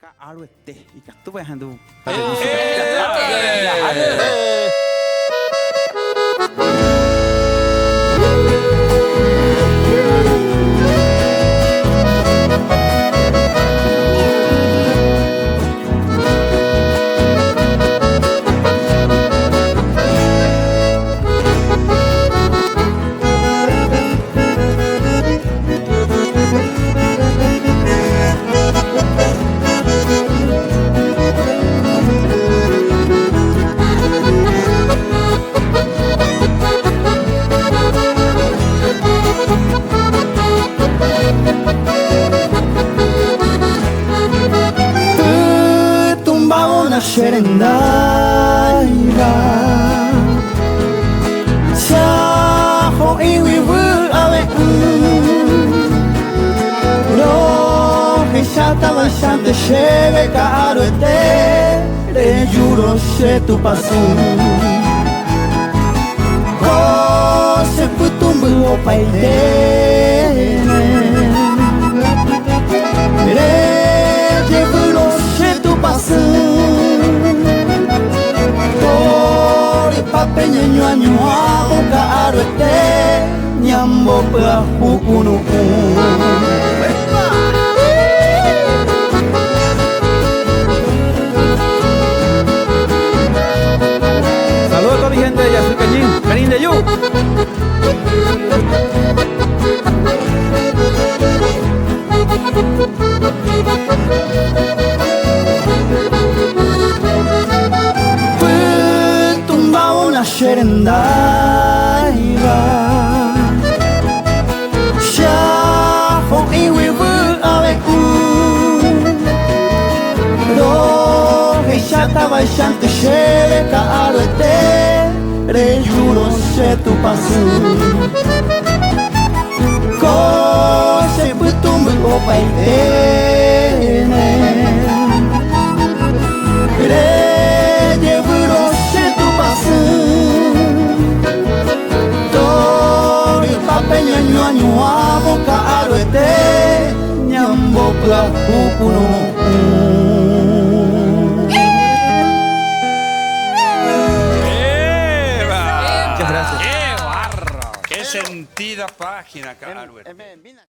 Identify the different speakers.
Speaker 1: Ka aluette ikattu vähän tuu.
Speaker 2: Sherendaiga Saho iwi wul awe Lo heshata bashante shebe ka aruete Re juro se tu pasu Ko se putumbu o paitene Re juro se tu pasu Papeña ñuañua boca aruete Nyambo peahu unu.
Speaker 1: Saludos a toda mi gente de Yasuy Cañín, Canín de Yu.
Speaker 2: Sherendaiga Shaho iwi wul awe Do heshata baishante shebe ka aruete Re juro se tu pasu Ko se putumbu o paitene Re juro se tu pasu Papeña ñuañua boca aruete Nyambo peahu unu.
Speaker 3: Muchas gracias. ¡Qué barro! ¡Qué sentida página, Aruete!